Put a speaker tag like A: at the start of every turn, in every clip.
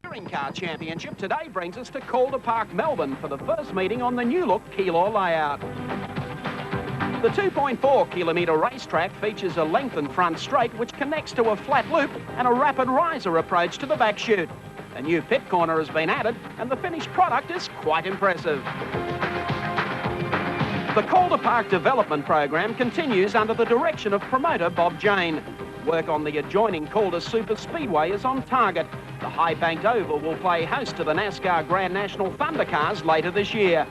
A: Touring Car Championship today brings us to Calder Park, Melbourne for the first meeting on the new-look Keilor layout. The 2.4 kilometre racetrack features a lengthened front straight which connects to a flat loop and a rapid riser approach to the back chute. A new pit corner has been added and the finished product is quite impressive. The Calder Park development program continues under the direction of promoter Bob Jane. Work on the adjoining Calder Super Speedway is on target. The high-banked oval will play host to the NASCAR Grand National Thundercars later this year.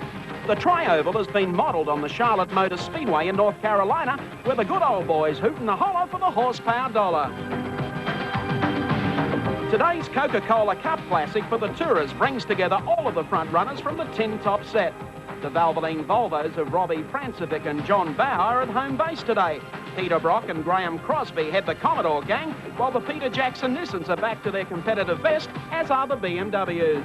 A: The tri-oval has been modelled on the Charlotte Motor Speedway in North Carolina, where the good old boys hoot and holler for the horsepower dollar. Today's Coca-Cola Cup Classic for the Tourers brings together all of the front runners from the tin top set. The Valvoline Volvos of Robbie Francevic and John Barr are at home base today. Peter Brock and Graeme Crosby head the Commodore gang, while the Peter Jackson Nissans are back to their competitive best, as are the BMWs.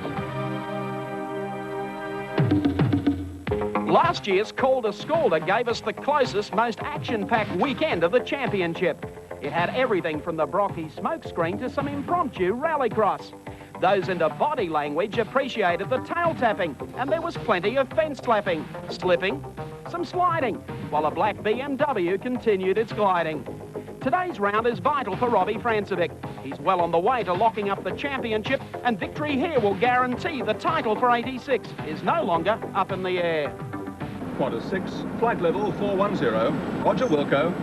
A: Last year's Calder SCALDER gave us the closest, most action-packed weekend of the championship. It had everything from the Brocky smokescreen to some impromptu rallycross. Those into body language appreciated the tail tapping, and there was plenty of fence slapping, slipping, some sliding, while a black BMW continued its gliding. Today's round is vital for Robbie Francevic. He's well on the way to locking up the championship, and victory here will guarantee the title for 86 is no longer up in the air.
B: Quarter 6, flight level 410, Roger Wilco.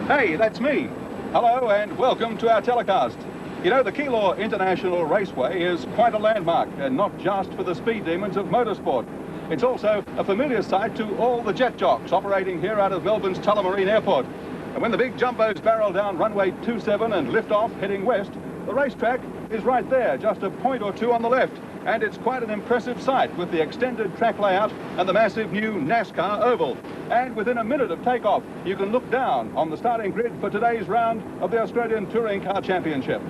B: Hey, that's me. Hello and welcome to our telecast. You know, the Keilor International Raceway is quite a landmark, and not just for the speed demons of motorsport. It's also a familiar sight to all the jet jocks operating here out of Melbourne's Tullamarine Airport. And when the big jumbos barrel down runway 27 and lift off heading west, the racetrack is right there, just a point or two on the left. And it's quite an impressive sight with the extended track layout and the massive new NASCAR oval. And within a minute of takeoff, you can look down on the starting grid for today's round of the Australian Touring Car Championship.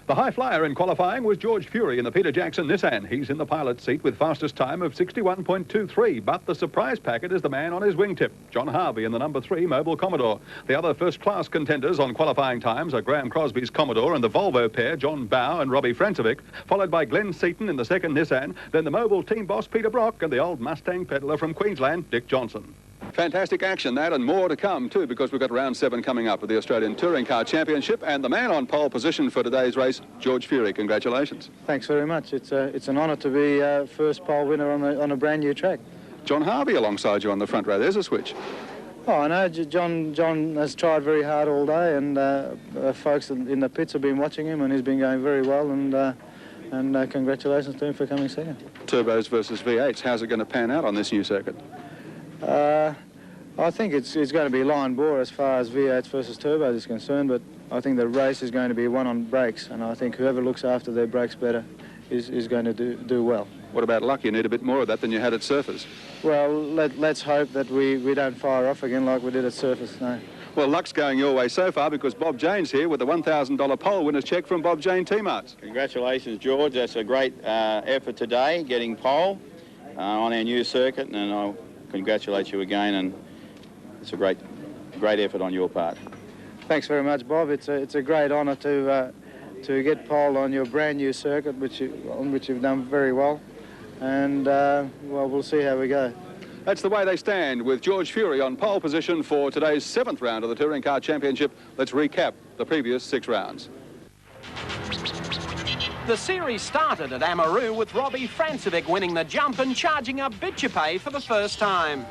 B: The high flyer in qualifying was George Fury in the Peter Jackson Nissan. He's in the pilot's seat with fastest time of 61.23, but the surprise packet is the man on his wingtip, John Harvey in the number 3 Mobile Commodore. The other first-class contenders on qualifying times are Graeme Crosby's Commodore and the Volvo pair, John Barr and Robbie Francevic, followed by Glen Seaton in the second Nissan, then the Mobile team boss Peter Brock and the old Mustang peddler from Queensland, Dick Johnson. Fantastic action, that, and more to come, too, because we've got round 7 coming up of the Australian Touring Car Championship, and the man on pole position for today's race, George Fury. Congratulations.
C: Thanks very much. It's an honour to be first pole winner on a brand new track.
B: John Harvey alongside you on the front row. There's a switch.
C: Oh, I know. John has tried very hard all day, and folks in the pits have been watching him, and he's been going very well, and congratulations to him for coming second.
B: Turbos versus V8s. How's it going to pan out on this new circuit?
C: I think it's going to be line bore as far as V8s versus turbos is concerned, but I think the race is going to be won on brakes, and I think whoever looks after their brakes better is going to do well.
B: What about luck? You need a bit more of that than you had at Surfers.
C: Well, let's hope that we don't fire off again like we did at Surfers. No.
B: Well, luck's going your way so far because Bob Jane's here with a $1,000 pole winner's cheque from Bob Jane T-Marts.
D: Congratulations, George. That's a great effort today, getting pole on our new circuit, and I'll congratulate you again, and it's a great effort on your part.
C: Thanks very much, Bob. It's a great honour to get pole on your brand new circuit, on which you've done very well, and well, we'll see how we go.
B: That's the way they stand, with George Fury on pole position for today's 7th round of the Touring Car Championship. Let's recap the previous 6 rounds.
A: The series started at Amaroo with Robbie Francevic winning the jump and charging up Bitchapay for the first time.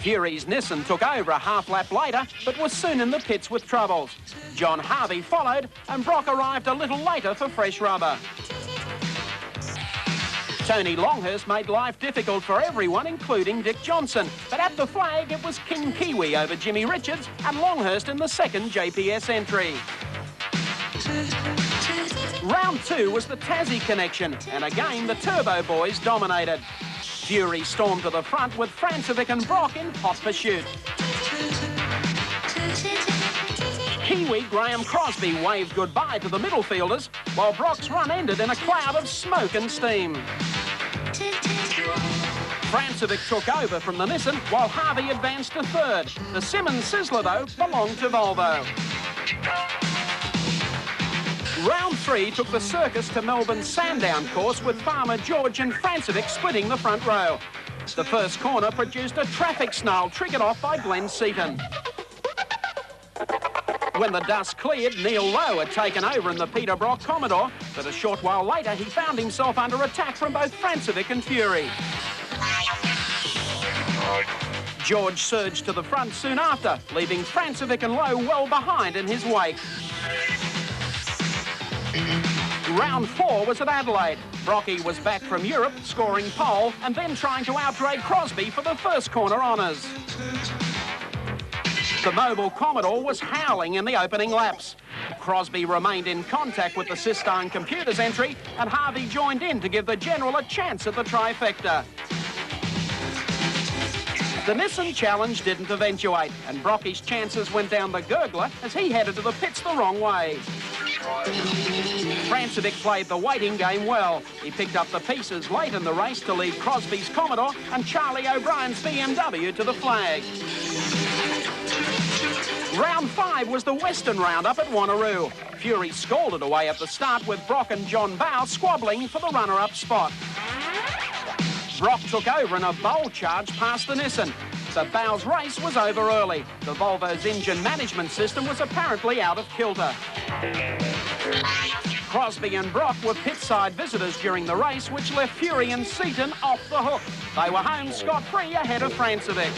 A: Fury's Nissan took over a half lap later, but was soon in the pits with troubles. John Harvey followed, and Brock arrived a little later for fresh rubber. Tony Longhurst made life difficult for everyone, including Dick Johnson. But at the flag, it was King Kiwi over Jimmy Richards, and Longhurst in the second JPS entry. Round 2 was the Tassie connection, and again the Turbo boys dominated. Fury stormed to the front with Francevic and Brock in hot pursuit. Kiwi Graeme Crosby waved goodbye to the middle fielders, while Brock's run ended in a cloud of smoke and steam. Francevic took over from the Nissan, while Harvey advanced to third. The Simmons Sizzler, though, belonged to Volvo. Round 3 took the circus to Melbourne's Sandown course with Farmer George and Francevic splitting the front row. The first corner produced a traffic snarl triggered off by Glen Seaton. When the dust cleared, Neil Lowe had taken over in the Peter Brock Commodore, but a short while later he found himself under attack from both Francevic and Fury. George surged to the front soon after, leaving Francevic and Lowe well behind in his wake. Round 4 was at Adelaide. Brocky was back from Europe, scoring pole and then trying to outrate Crosby for the first corner honours. The mobile Commodore was howling in the opening laps. Crosby remained in contact with the Sistine Computers entry and Harvey joined in to give the General a chance at the trifecta. The Nissan challenge didn't eventuate and Brocky's chances went down the gurgler as he headed to the pits the wrong way. Francevic played the waiting game well. He picked up the pieces late in the race to lead Crosby's Commodore and Charlie O'Brien's BMW to the flag. Round 5 was the Western Roundup at Wanneroo. Fury scalded away at the start with Brock and John Bow squabbling for the runner-up spot. Brock took over in a bowl charge past the Nissan. The Bow's race was over early. The Volvo's engine management system was apparently out of kilter. Crosby and Brock were pit-side visitors during the race, which left Fury and Seaton off the hook. They were home scot-free ahead of Francevic.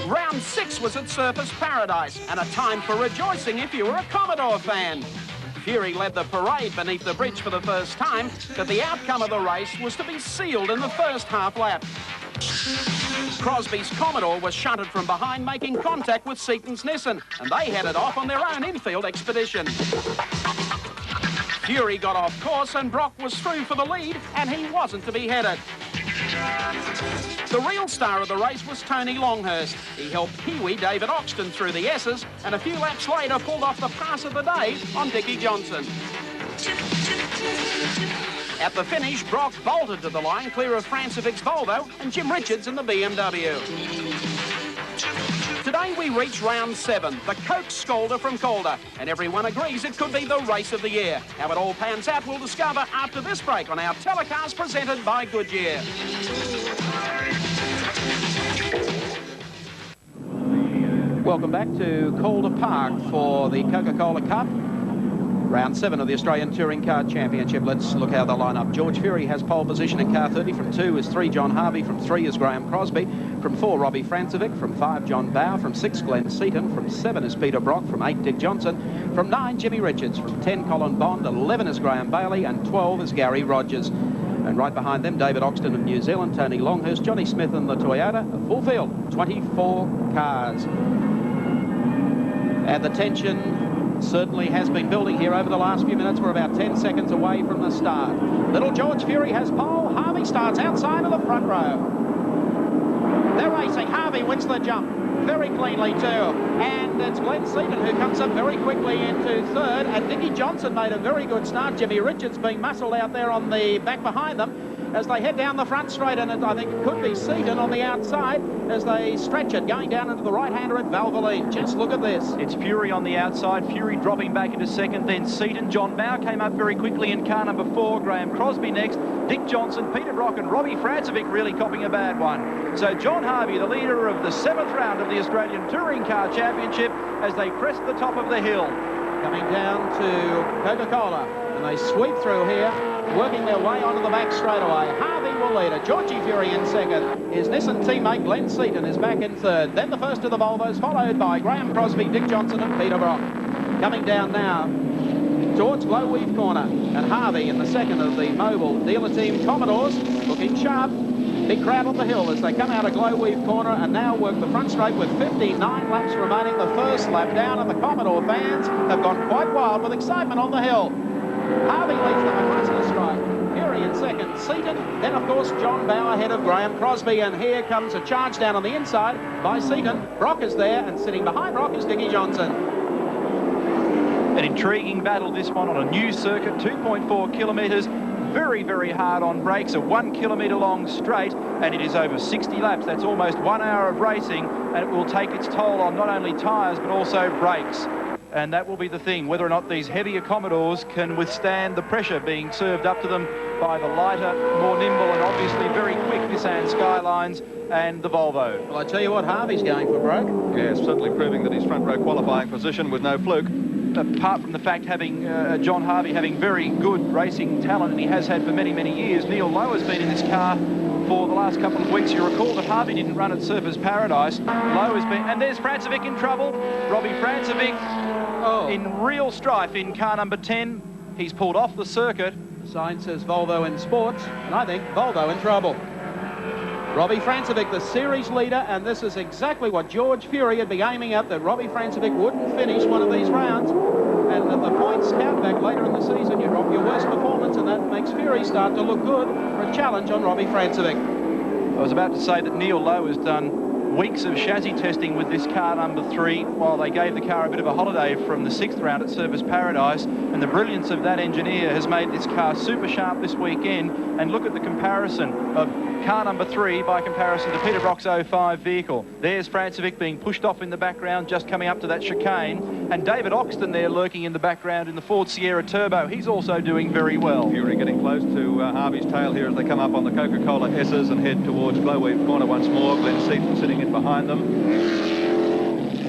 A: Round 6 was at Surfers Paradise, and a time for rejoicing if you were a Commodore fan. Fury led the parade beneath the bridge for the first time, but the outcome of the race was to be sealed in the first half lap. Crosby's Commodore was shunted from behind, making contact with Seaton's Nissan, and they headed off on their own infield expedition. Fury got off course and Brock was through for the lead, and he wasn't to be headed. The real star of the race was Tony Longhurst. He helped Kiwi David Oxton through the S's and a few laps later pulled off the pass of the day on Dickie Johnson. At the finish, Brock bolted to the line clear of Francevic's Volvo and Jim Richards in the BMW. Today we reach round 7, the Coke SCALDER from Calder, and everyone agrees it could be the race of the year. How it all pans out we'll discover after this break on our telecast presented by Goodyear. Welcome back to Calder Park for the Coca-Cola Cup. Round 7 of the Australian Touring Car Championship. Let's look how they'll line up. George Fury has pole position in car 30. From 2 is 3 John Harvey. From 3 is Graeme Crosby. From 4 Robbie Francevic. From 5 John Bow. From 6 Glen Seaton. From 7 is Peter Brock. From 8 Dick Johnson. From 9 Jimmy Richards. From 10 Colin Bond. 11 is Graham Bailey. And 12 is Garry Rogers. And right behind them, David Oxton of New Zealand, Tony Longhurst, Johnny Smith and the Toyota. A full field, 24 cars. And the tension certainly has been building here over the last few minutes. We're about 10 seconds away from the start. Little George Fury has pole. Harvey starts outside of the front row. They're racing. Harvey wins the jump very cleanly too. And it's Glen Seaton who comes up very quickly into third. And Dickie Johnson made a very good start. Jimmy Richards being muscled out there on the back behind them as they head down the front straight, and I think it could be Seaton on the outside as they stretch it, going down into the right-hander at Valvoline. Just look at this.
E: It's Fury on the outside, Fury dropping back into second, then Seaton. John Bow came up very quickly in car number 4, Graeme Crosby next, Dick Johnson, Peter Brock and Robbie Francevic really copping a bad one. So John Harvey, the leader of the 7th round of the Australian Touring Car Championship, as they crest the top of the hill.
A: Coming down to Coca-Cola, and they sweep through here, working their way onto the back straight away. Harvey will lead it. Georgie Fury in second. His Nissan teammate Glen Seaton is back in third. Then the first of the Volvos, followed by Graeme Crosby, Dick Johnson and Peter Brock. Coming down now towards Glow Weave Corner, and Harvey in the second of the mobile dealer team Commodores, looking sharp. Big crowd on the hill as they come out of Glow Weave Corner and now work the front straight with 59 laps remaining. The first lap down, and the Commodore fans have gone quite wild with excitement on the hill. Harvey leads them across the strike. Fury in second, Seaton, then of course John Bow ahead of Graeme Crosby, and here comes a charge down on the inside by Seaton. Brock is there, and sitting behind Brock is Dickie Johnson.
E: An intriguing battle, this one, on a new circuit, 2.4 kilometres, very, very hard on brakes, a 1 kilometre long straight, and it is over 60 laps. That's almost 1 hour of racing, and it will take its toll on not only tyres but also brakes. And that will be the thing, whether or not these heavier Commodores can withstand the pressure being served up to them by the lighter, more nimble and obviously very quick Nissan Skylines and the Volvo.
A: Well, I tell you what, Harvey's going for broke.
B: Yes, certainly proving that his front row qualifying position was no fluke.
E: Apart from the fact having John Harvey having very good racing talent, and he has had for many, many years, Neil Lowe has been in this car for the last couple of weeks. You recall that Harvey didn't run at Surfers Paradise. Lowe has been, and there's Francevic in trouble. Robbie Francevic in real strife in car number 10. He's pulled off the circuit.
A: The sign says Volvo in sports, and I think Volvo in trouble. Robbie Francevic, the series leader, and this is exactly what George Fury had been aiming at, that Robbie Francevic wouldn't finish one of these rounds, and that the points count back later in the season. You drop your worst performance, and that makes Fury start to look good for a challenge on Robbie Francevic.
E: I was about to say that Neil Lowe has done weeks of chassis testing with this car number 3, while they gave the car a bit of a holiday from the 6th round at Surfers Paradise, and the brilliance of that engineer has made this car super sharp this weekend. And look at the comparison of car number 3 by comparison to Peter Brock's 05 vehicle. There's Francevic being pushed off in the background, just coming up to that chicane, and David Oxton there lurking in the background in the Ford Sierra Turbo. He's also doing very well.
B: Fury getting close to Harvey's tail here as they come up on the Coca-Cola S's and head towards Glowweed Corner once more. Glen Seaton sitting in behind them.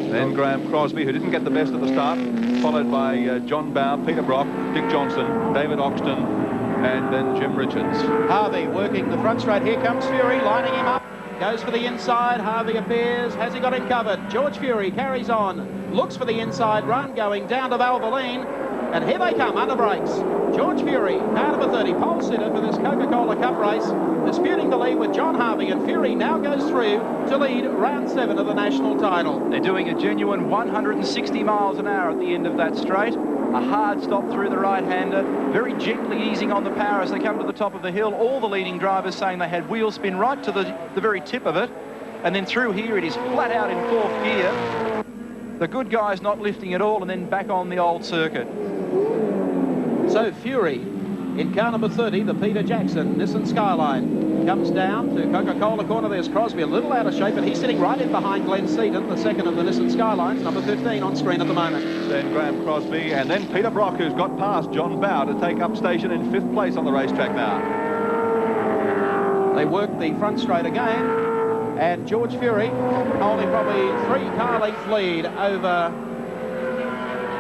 B: Then Graeme Crosby, who didn't get the best of the start, followed by John Barr, Peter Brock, Dick Johnson, David Oxton, and then Jim Richards.
A: Harvey working the front straight. Here comes Fury, lining him up. Goes for the inside. Harvey appears. Has he got him covered? George Fury carries on. Looks for the inside run, going down to Valvoline. And here they come, under brakes. George Fury, car number 30, pole sitter for this Coca-Cola Cup race, disputing the lead with John Harvey, and Fury now goes through to lead round 7 of the national title.
E: They're doing a genuine 160 miles an hour at the end of that straight. A hard stop through the right-hander, very gently easing on the power as they come to the top of the hill. All the leading drivers saying they had wheel spin right to the very tip of it. And then through here it is flat out in 4th gear. The good guys not lifting at all, and then back on the old circuit.
A: So Fury in car number 30, the Peter Jackson Nissan Skyline, comes down to Coca-Cola Corner. There's Crosby, a little out of shape, but he's sitting right in behind Glen Seaton, the second of the Nissan Skylines, number 15 on screen at the moment.
B: Then Graeme Crosby, and then Peter Brock, who's got past John Bow to take up station in 5th place on the racetrack now.
A: They work the front straight again, and George Fury holding probably 3 car length lead over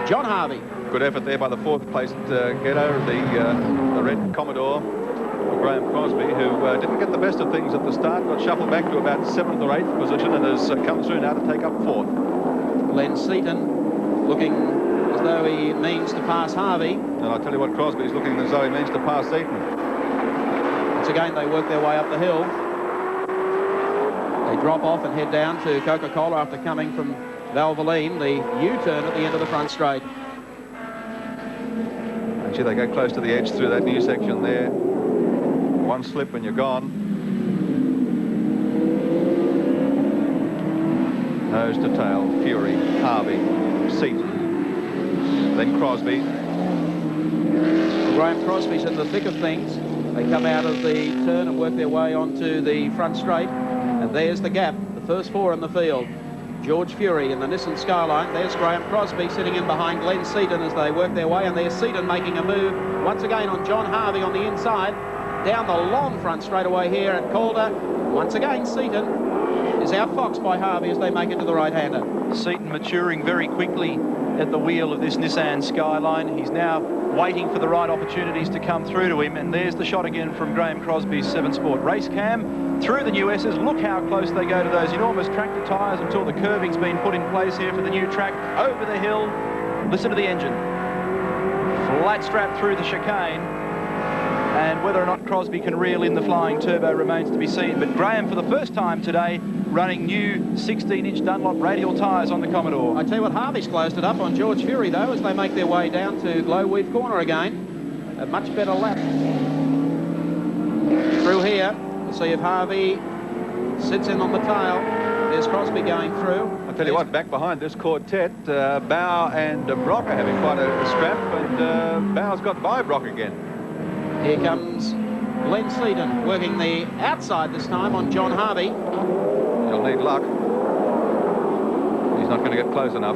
A: John Harvey.
B: Good effort there by the 4th place getter, the red Commodore, Graeme Crosby, who didn't get the best of things at the start, got shuffled back to about 7th or 8th position, and has come through now to take up 4th.
A: Glen Seaton looking as though he means to pass Harvey.
B: And I'll tell you what, Crosby's looking as though he means to pass Seaton.
A: Once again, they work their way up the hill. They drop off and head down to Coca-Cola after coming from Valvoline, the U-turn at the end of the front straight.
B: Actually, they go close to the edge through that new section there. One slip and you're gone. Nose to tail, Fury, Harvey, Seaton, then Crosby.
A: Graeme Crosby's in the thick of things. They come out of the turn and work their way onto the front straight. And there's the gap, the first 4 in the field. George Fury in the Nissan Skyline. There's Graeme Crosby sitting in behind Glen Seaton as they work their way, and there's Seaton making a move once again on John Harvey on the inside. Down the long front straightaway here at Calder. Once again, Seaton is outfoxed by Harvey as they make it to the right-hander.
E: Seaton maturing very quickly at the wheel of this Nissan Skyline. He's now waiting for the right opportunities to come through to him, and there's the shot again from Graeme Crosby's 7 Sport race cam. Through the new S's, look how close they go to those enormous tractor tyres until the curving's been put in place here for the new track. Over the hill, listen to the engine. Flat strap through the chicane, and whether or not Crosby can reel in the flying turbo remains to be seen. But Graeme, for the first time today, running new 16-inch Dunlop radial tyres on the Commodore.
A: I tell you what, Harvey's closed it up on George Fury, though, as they make their way down to Glowweed Corner again. A much better lap. Through here, we'll see if Harvey sits in on the tail. There's Crosby going through.
B: I'll tell you what, back behind this quartet, Bow and Brock are having quite a scrap, and Bow's got by Brock again.
A: Here comes Glen Seaton working the outside this time on John Harvey.
B: He'll need luck. He's not going to get close enough.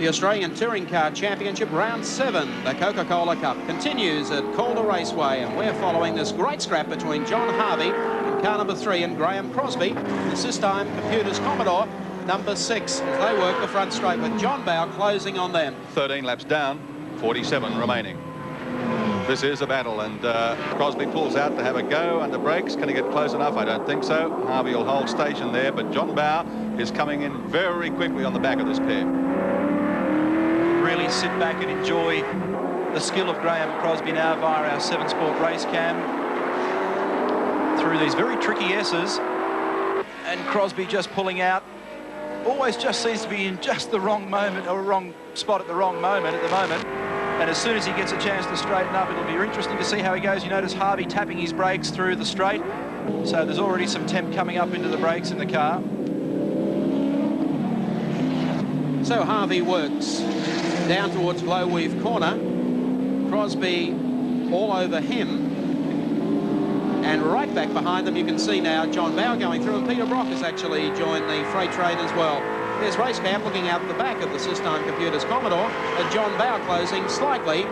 A: The Australian Touring Car Championship Round 7, the Coca-Cola Cup, continues at Calder Raceway, and we're following this great scrap between John Harvey in car number 3 and Graeme Crosby. This is time Computers Commodore number 6 as they work the front straight with John Barr closing on them.
B: 13 laps down, 47 remaining. This is a battle, and Crosby pulls out to have a go under brakes. Can he get close enough? I don't think so. Harvey will hold station there, but John Barr is coming in very quickly on the back of this pair.
E: Really sit back and enjoy the skill of Graeme Crosby now via our 7-Sport race cam through these very tricky S's, and Crosby just pulling out. Always just seems to be in just the wrong moment, or wrong spot at the wrong moment at the moment. And as soon as he gets a chance to straighten up, it'll be interesting to see how he goes. You notice Harvey tapping his brakes through the straight. So there's already some temp coming up into the brakes in the car.
A: So Harvey works down towards Glowweave Corner. Crosby all over him. And right back behind them, you can see now John Barr going through, and Peter Brock has actually joined the freight train as well. There's Racecam looking out the back of the Systime Computers Commodore, and John Barr closing slightly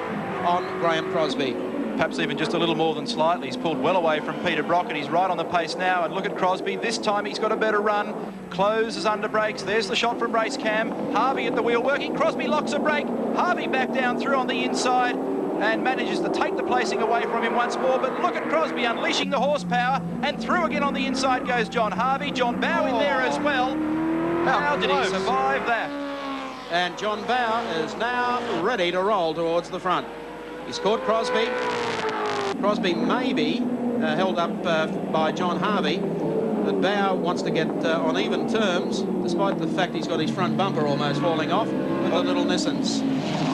A: on Graeme Crosby.
E: Perhaps even just a little more than slightly. He's pulled well away from Peter Brock, and he's right on the pace now. And look at Crosby. This time he's got a better run. Closes under brakes. There's the shot from Racecam. Harvey at the wheel working. Crosby locks a brake. Harvey back down through on the inside and manages to take the placing away from him once more. But look at Crosby unleashing the horsepower, and through again on the inside goes John Harvey. John Barr in there as well. How did he survive that?
A: And John Barr is now ready to roll towards the front. He's caught Crosby. Crosby may be held up by John Harvey, but Barr wants to get on even terms, despite the fact he's got his front bumper almost falling off with the little Nissans.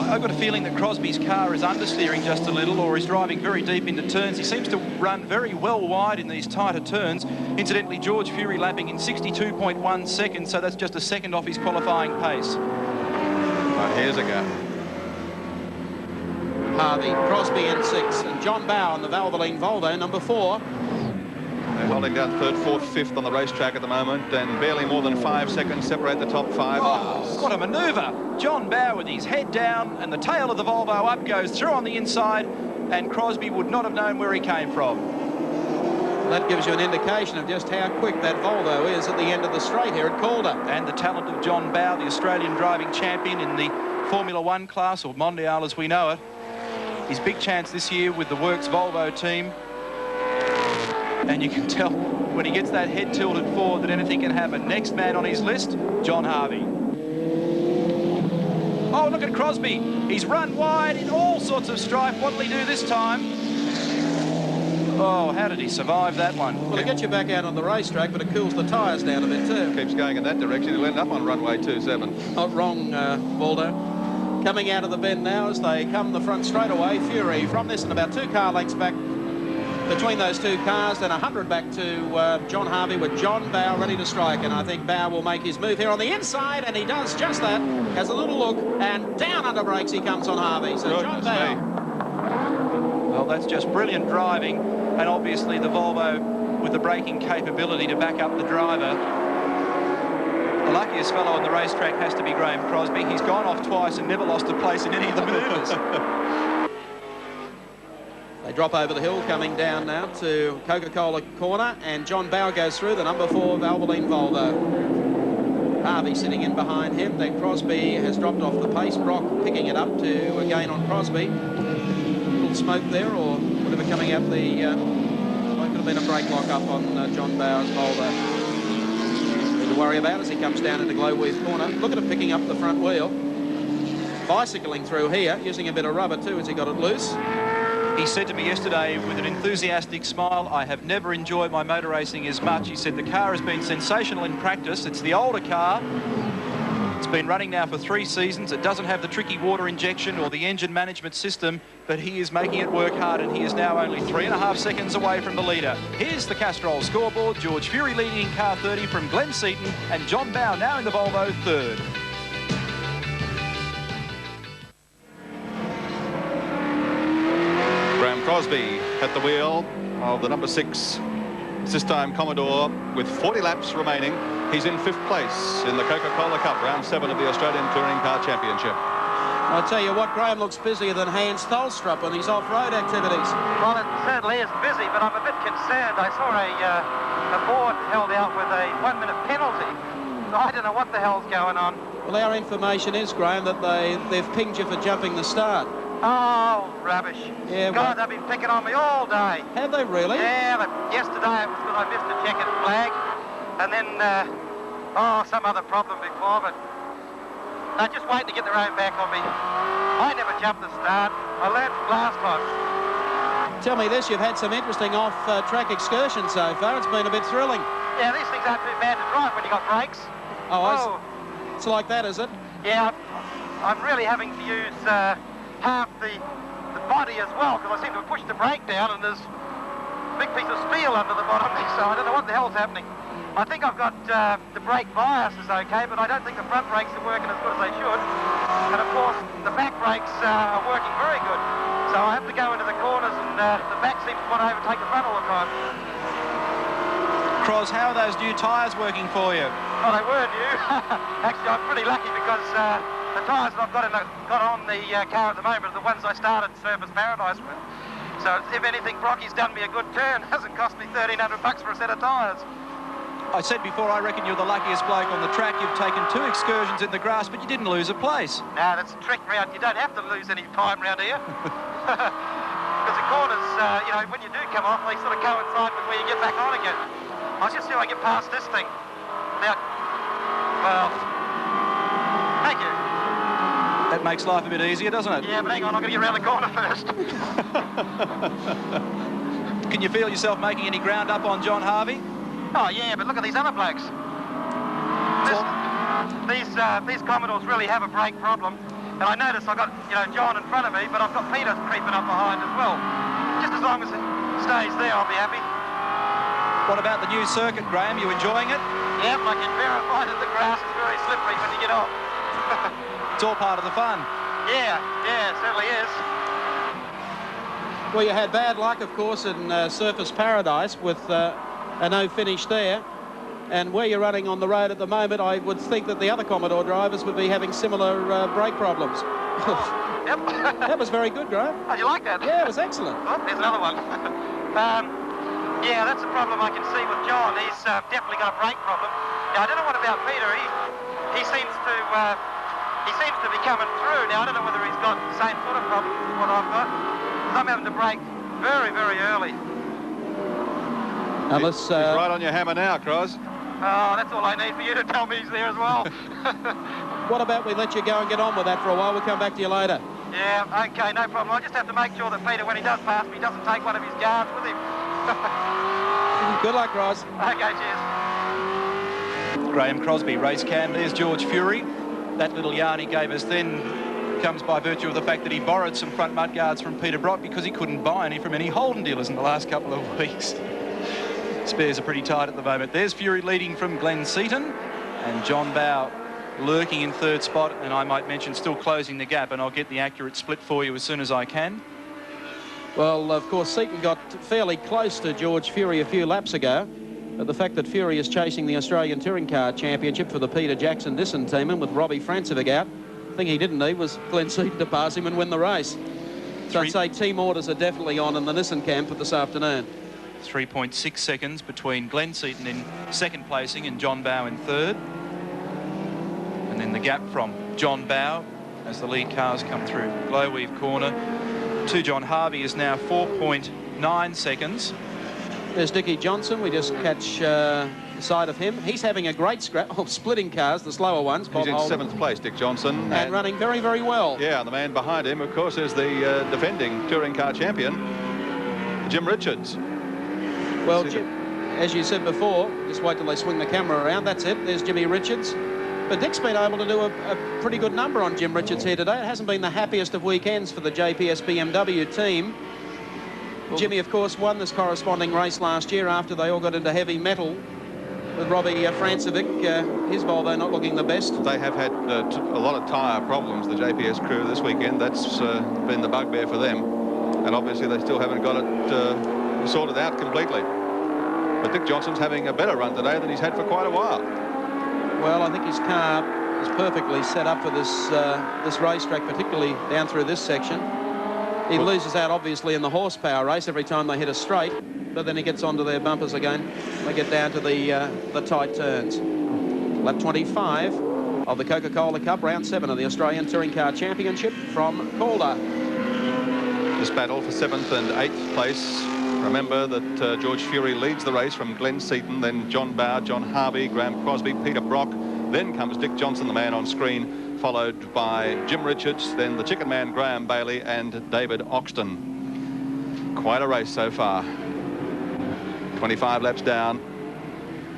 E: I've got a feeling that Crosby's car is understeering just a little, or he's driving very deep into turns. He seems to run very well wide in these tighter turns. Incidentally, George Fury lapping in 62.1 seconds, so that's just a second off his qualifying pace.
B: Right, here's a go.
A: Harvey, Crosby in 6, and John Barr on the Valvoline Volvo number 4.
B: They're holding down 3rd, 4th, 5th on the racetrack at the moment, and barely more than 5 seconds separate the top 5.
E: Oh, what a manoeuvre. John Barr with his head down and the tail of the Volvo up, goes through on the inside, and Crosby would not have known where he came from.
A: That gives you an indication of just how quick that Volvo is at the end of the straight here at Calder.
E: And the talent of John Barr, the Australian driving champion in the Formula 1 class, or Mondial as we know it. His big chance this year with the Works Volvo team. And you can tell when he gets that head tilted forward that anything can happen. Next man on his list, John Harvey. Oh, look at Crosby. He's run wide in all sorts of strife. What will he do this time? Oh, how did he survive that one?
A: Well, it gets you back out on the racetrack, but it cools the tyres down a bit too.
B: Keeps going in that direction. He'll end up on runway 27.
A: Not wrong, Waldo. Coming out of the bend now as they come the front straight away. Fury from this and about 2 car lengths back between those 2 cars, then 100 back to John Harvey with John Barr ready to strike, and I think Barr will make his move here on the inside, and he does just that. Has a little look, and down under brakes he comes on Harvey. So John Barr.
E: Well, that's just brilliant driving, and obviously the Volvo with the braking capability to back up the driver. The luckiest fellow on the racetrack has to be Graeme Crosby. He's gone off twice and never lost a place in any of the manoeuvres.
A: They drop over the hill, coming down now to Coca-Cola Corner, and John Barr goes through the number 4 Valvoline Volvo. Harvey sitting in behind him. Then Crosby has dropped off the pace. Brock picking it up to again on Crosby. A little smoke there, or whatever coming out the... well, could have been a brake lock up on John Barr's Volvo. Nothing to worry about as he comes down into Glowweave Corner. Look at him picking up the front wheel. Bicycling through here, using a bit of rubber too as he got it loose.
E: He said to me yesterday with an enthusiastic smile, I have never enjoyed my motor racing as much. He said the car has been sensational in practice. It's the older car. It's been running now for 3 seasons. It doesn't have the tricky water injection or the engine management system, but he is making it work hard, and he is now only 3.5 seconds away from the leader. Here's the Castrol scoreboard. George Fury leading in car 30 from Glen, Seaton, and John Barr now in the Volvo 3rd.
B: Crosby at the wheel of the number 6 Systime Commodore with 40 laps remaining. He's in 5th place in the Coca-Cola Cup, round 7 of the Australian Touring Car Championship.
F: I tell you what, Graeme looks busier than Hans Tholstrup on his off-road activities.
G: Well, it certainly is busy, but I'm a bit concerned. I saw a board held out with a 1-minute penalty. I don't know what the hell's going on.
F: Well, our information is, Graeme, that they've pinged you for jumping the start.
G: Oh, rubbish.
F: Yeah,
G: God, they've been picking on me all day.
F: Have they really?
G: Yeah, but yesterday it was because I missed a checkered flag. And then, some other problem before, but they're just waiting to get their own back on me. I never jumped the start. I learned from last time.
F: Tell me this, you've had some interesting off-track excursions so far. It's been a bit thrilling.
G: Yeah, these things aren't too bad to drive when you got brakes.
F: Oh, it's like that, is it?
G: Yeah, I'm really having to use half the body as well, because I seem to have pushed the brake down and there's a big piece of steel under the bottom there, so I don't know what the hell's happening. I think I've got the brake bias is okay, but I don't think the front brakes are working as good as they should. And of course, the back brakes are working very good. So I have to go into the corners and the back seems to want to overtake the front all the time.
E: Cros, how are those new tyres working for you?
G: Oh, they were new. Actually, I'm pretty lucky because the tyres that I've got on the car at the moment are the ones I started Surface Paradise with. So if anything, Brocky's done me a good turn. It hasn't cost me $1,300 for a set of tyres.
E: I said before, I reckon you're the luckiest bloke on the track. You've taken 2 excursions in the grass, but you didn't lose a place.
G: No, that's a trick round. You don't have to lose any time round here. Because the corners, when you do come off, they sort of coincide with where you get back on again. I'll just see if I get past this thing without... Well, thank you.
E: That makes life a bit easier, doesn't it?
G: Yeah, but hang on, I'm going to get around the corner first.
E: Can you feel yourself making any ground up on John Harvey?
G: Oh, yeah, but look at these other blokes. These Commodores really have a brake problem. And I notice I've got, John in front of me, but I've got Peter creeping up behind as well. Just as long as it stays there, I'll be happy.
E: What about the new circuit, Graeme? You enjoying it?
G: Yep, I can verify that the grass is very slippery when you get off.
E: It's all part of the fun.
G: Yeah, it certainly is.
F: Well, you had bad luck, of course, in Surface Paradise with a no finish there. And where you're running on the road at the moment, I would think that the other Commodore drivers would be having similar brake problems.
G: Yep.
F: That was very good, Graeme.
G: Oh, you like that?
F: Yeah, it was excellent.
G: Oh, there's another one. Yeah, that's a problem I can see with John. He's definitely got a brake problem. Now, I don't know what about Peter. He seems to be coming through. Now, I don't know whether he's got the same sort of problem as what I've got. Because I'm having to brake very, very early.
F: He's
B: right on your hammer now, Cros.
G: Oh, that's all I need for you to tell me he's there as well.
F: What about we let you go and get on with that for a while? We'll come back to you later.
G: Yeah, okay, no problem. I just have to make sure that Peter, when he does pass me, doesn't take one of his guards with him.
F: Good luck, Ross.
G: Okay, cheers.
E: Graeme Crosby, race cam. There's George Fury. That little yarn he gave us then comes by virtue of the fact that he borrowed some front mudguards from Peter Brock because he couldn't buy any from any Holden dealers in the last couple of weeks. Spares are pretty tight at the moment. There's Fury leading from Glen Seaton and John Bow lurking in 3rd spot, and I might mention still closing the gap, and I'll get the accurate split for you as soon as I can.
F: Well, of course, Seaton got fairly close to George Fury a few laps ago. But the fact that Fury is chasing the Australian Touring Car Championship for the Peter Jackson Nissan team, and with Robbie Francevic out, the thing he didn't need was Glen Seaton to pass him and win the race. So I'd say team orders are definitely on in the Nissan camp for this afternoon.
E: 3.6 seconds between Glen Seaton in 2nd placing and John Bow in 3rd. And then the gap from John Bow as the lead cars come through Glowweave corner to John Harvey is now 4.9 seconds.
F: There's Dickie Johnson. We just catch sight of him. He's having a great scrap of splitting cars, the slower ones.
B: He's in 7th place, Dick Johnson.
F: And running very, very well.
B: Yeah, the man behind him, of course, is the defending touring car champion, Jim Richards.
F: Well, Jim, as you said before, just wait till they swing the camera around. That's it. There's Jimmy Richards. But Dick's been able to do a pretty good number on Jim Richards here today. It hasn't been the happiest of weekends for the JPS BMW team. Well, Jimmy, of course, won this corresponding race last year after they all got into heavy metal with Robbie Francevic. His Volvo not looking the best.
B: They have had a lot of tyre problems, the JPS crew, this weekend. That's been the bugbear for them. And obviously they still haven't got it sorted out completely. But Dick Johnson's having a better run today than he's had for quite a while.
F: Well, I think his car is perfectly set up for this this racetrack, particularly down through this section. He loses out, obviously, in the horsepower race every time they hit a straight, but then he gets onto their bumpers again. They get down to the tight turns. Lap 25 of the Coca-Cola Cup, round 7 of the Australian Touring Car Championship from Calder.
B: This battle for 7th and 8th place. Remember that George Fury leads the race from Glen, Seaton, then John Barr, John Harvey, Graeme Crosby, Peter Brock. Then comes Dick Johnson, the man on screen, followed by Jim Richards, then the chicken man Graham Bailey and David Oxton. Quite a race so far. 25 laps down,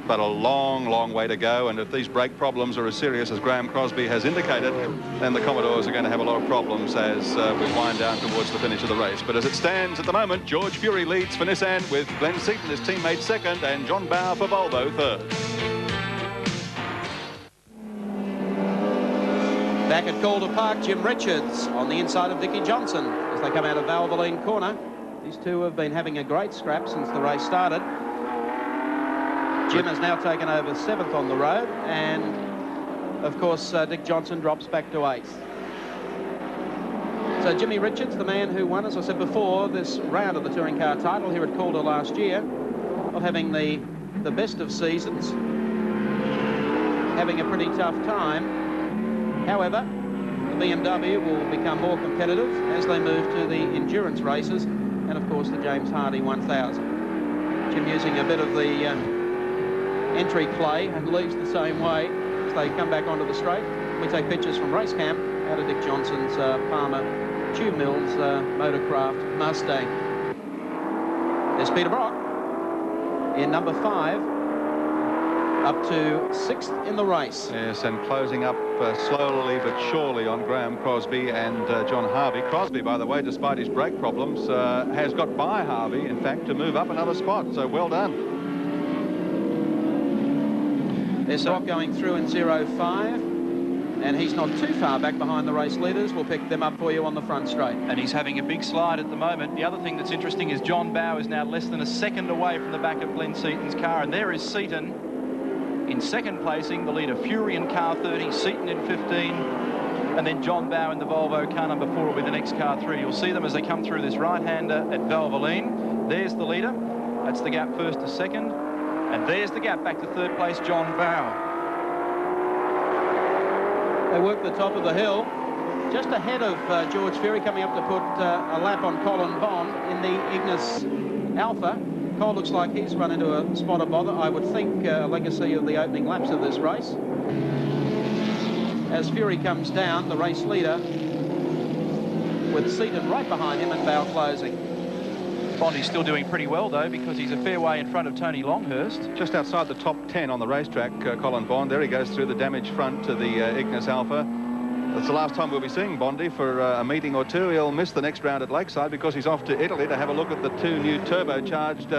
B: but a long way to go, and if these brake problems are as serious as Graeme Crosby has indicated, then the Commodores are going to have a lot of problems as we wind down towards the finish of the race. But as it stands at the moment, George Fury leads for Nissan with Glen Seaton, his teammate, second, and John Barr for Volvo third.
F: Back at Calder Park, Jim Richards on the inside of Dickie Johnson as they come out of Valvoline corner. These two have been having a great scrap since the race started. Jim has now taken over 7th on the road, and of course Dick Johnson drops back to 8th. So Jimmy Richards, the man who won, as I said before, this round of the touring car title here at Calder last year, not having the best of seasons, having a pretty tough time. However, the BMW will become more competitive as they move to the endurance races, and of course the James Hardy 1000. Jim using a bit of the entry play and leaves the same way as they come back onto the straight. We take pictures from race camp out of Dick Johnson's Palmer Tube Mills Motorcraft Mustang. There's Peter Brock in number 5, up to 6th in the race.
B: Yes, and closing up slowly but surely on Graeme Crosby and John Harvey. Crosby, by the way, despite his brake problems, has got by Harvey, in fact, to move up another spot, so well done.
F: There's Brock going through in 0.5, and he's not too far back behind the race leaders. We'll pick them up for you on the front straight.
E: And he's having a big slide at the moment. The other thing that's interesting is John Barr is now less than a second away from the back of Glen Seaton's car, and there is Seaton in second placing, the leader Fury in car 30, Seaton in 15, and then John Barr in the Volvo car number 4 with the next car 3. You'll see them as they come through this right-hander at Valvoline. There's the leader. That's the gap first to second. And there's the gap back to third place, John Barr.
F: They work the top of the hill, just ahead of George Fury, coming up to put a lap on Colin Bond in the Ignis Alpha. Cole looks like he's run into a spot of bother. I would think a legacy of the opening laps of this race. As Fury comes down, the race leader with Seaton right behind him and Bow closing.
E: Bondy's still doing pretty well, though, because he's a fair way in front of Tony Longhurst.
B: Just outside the top 10 on the racetrack, Colin Bond. There he goes through the damaged front to the Ignis Alpha. That's the last time we'll be seeing Bondy for a meeting or two. He'll miss the next round at Lakeside because he's off to Italy to have a look at the 2 new turbocharged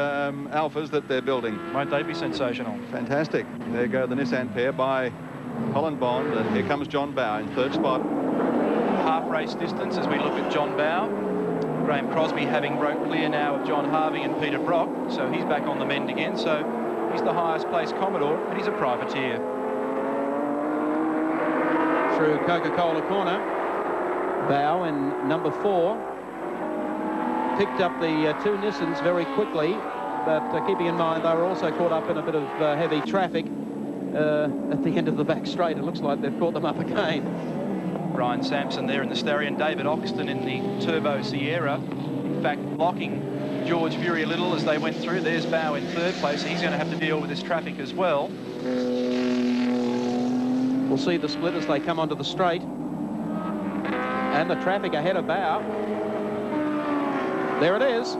B: Alphas that they're building.
E: Won't they be sensational?
B: Fantastic. There go the Nissan pair by Colin Bond, and here comes John Barr in third spot.
E: Half race distance as we look at John Barr. Graeme Crosby having broke clear now of John Harvey and Peter Brock, so he's back on the mend again. So he's the highest placed Commodore, and he's a privateer.
F: Through Coca-Cola corner, Bow in number 4 picked up the 2 Nissans very quickly, but keeping in mind they were also caught up in a bit of heavy traffic at the end of the back straight. It looks like they've caught them up again.
E: Brian Sampson there in the Stallion, David Oxton in the Turbo Sierra, in fact blocking George Fury a little as they went through. There's Bow in third place, so he's going to have to deal with this traffic as well.
F: We'll see the split as they come onto the straight. And the traffic ahead of Bow. There it is.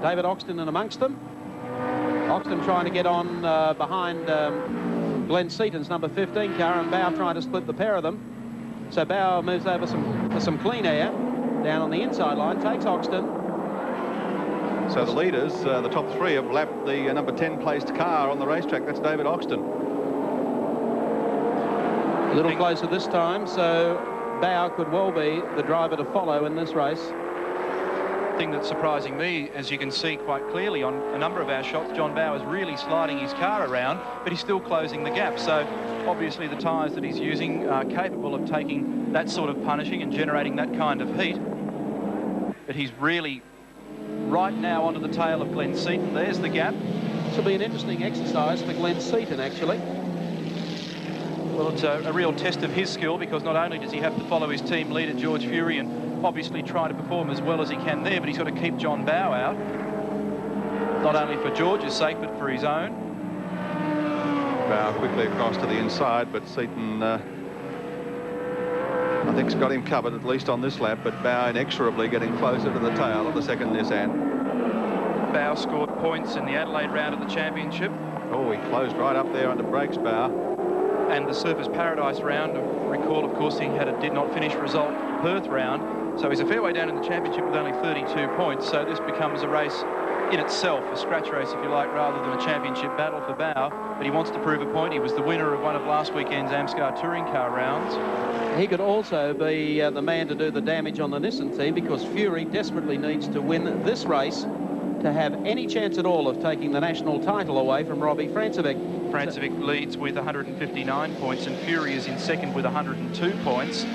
F: David Oxton in amongst them. Oxton trying to get on behind Glen Seaton's number 15 car, and Bow trying to split the pair of them. So Bow moves over for some clean air down on the inside line, takes Oxton.
B: So the leaders, the top 3, have lapped the number 10 placed car on the racetrack. That's David Oxton.
F: A little closer this time, so Bow could well be the driver to follow in this race.
E: The thing that's surprising me, as you can see quite clearly on a number of our shots, John Bow is really sliding his car around, but he's still closing the gap. So Obviously, the tyres that he's using are capable of taking that sort of punishing and generating that kind of heat. But he's really right now onto the tail of Glen Seaton. There's the gap.
F: This will be an interesting exercise for Glen Seaton, actually.
E: Well, it's a real test of his skill, because not only does he have to follow his team leader, George Fury, and obviously try to perform as well as he can there, but he's got to keep John Bowe out. Not only for George's sake, but for his own.
B: Bowe quickly across to the inside, but Seaton, I think, has got him covered, at least on this lap, but Bowe inexorably getting closer to the tail of the second Nissan.
E: Bowe scored points in the Adelaide round of the championship.
B: Oh, he closed right up there under brakes, Bowe.
E: And the Surfers Paradise round, recall, of course, he had a did not finish result Perth round. So he's a fair way down in the championship with only 32 points. So this becomes a race in itself, a scratch race, if you like, rather than a championship battle for Bowe. But he wants to prove a point. He was the winner of one of last weekend's AMSCAR touring car rounds.
F: He could also be the man to do the damage on the Nissan team, because Fury desperately needs to win this race to have any chance at all of taking the national title away from Robbie Francevic.
E: Francevic leads with 159 points, and Fury is in second with 102 points.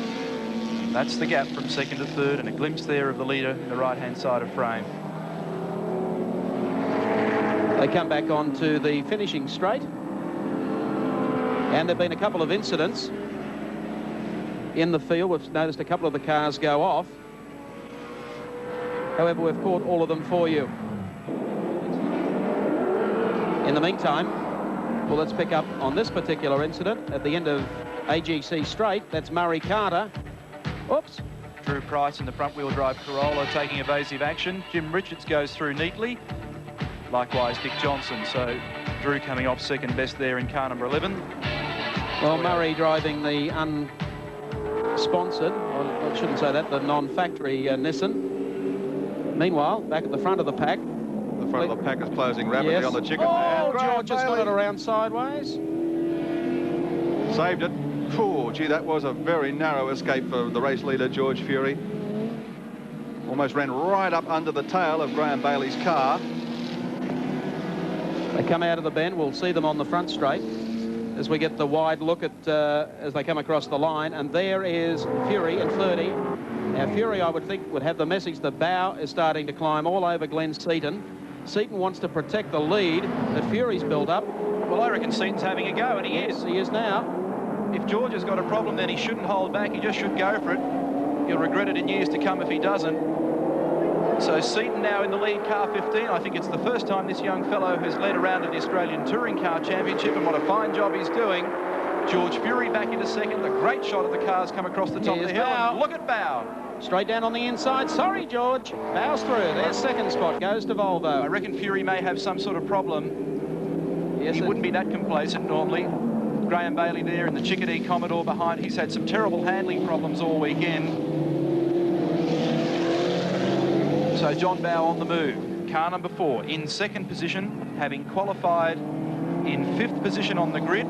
E: That's the gap from second to third, and a glimpse there of the leader in the right-hand side of frame.
F: They come back onto the finishing straight, and there have been a couple of incidents in the field. We've noticed a couple of the cars go off. However, we've caught all of them for you. In the meantime, well, let's pick up on this particular incident at the end of AGC straight. That's Murray Carter. Oops.
E: Drew Price in the front-wheel drive Corolla taking evasive action. Jim Richards goes through neatly. Likewise, Dick Johnson. So Drew coming off second best there in car number 11.
F: Well, Murray driving the unsponsored, or I shouldn't say that, the non-factory Nissan. Meanwhile, back at the front of the pack.
B: The front of the pack is closing rapidly on the Chickadee.
F: Oh, George has got it around sideways.
B: Saved it. Oh, gee, that was a very narrow escape for the race leader, George Fury. Almost ran right up under the tail of Graham Bailey's car.
F: They come out of the bend. We'll see them on the front straight as we get the wide look at as they come across the line. And there is Fury in 30. Now, Fury, I would think, would have the message that Bowe is starting to climb all over Glen Seaton. Seaton wants to protect the lead that Fury's built up.
E: Well, I reckon Seaton's having a go, and he is.
F: He is now.
E: If George has got a problem, then he shouldn't hold back. He just should go for it. He'll regret it in years to come if he doesn't. So Seaton now in the lead, car 15. I think it's the first time this young fellow has led around at the Australian Touring Car Championship, and what a fine job he's doing. George Fury back into second. The great shot of the cars come across the top of the hill. And look at Bowe.
F: Straight down on the inside. Sorry, George. Bowe's through. Their second spot goes to Volvo.
E: I reckon Fury may have some sort of problem.
F: Yes,
E: he wouldn't be that complacent normally. Graham Bailey there in the Chickadee Commodore behind. He's had some terrible handling problems all weekend. So John Bowe on the move. Car number 4 in second position, having qualified in 5th position on the grid.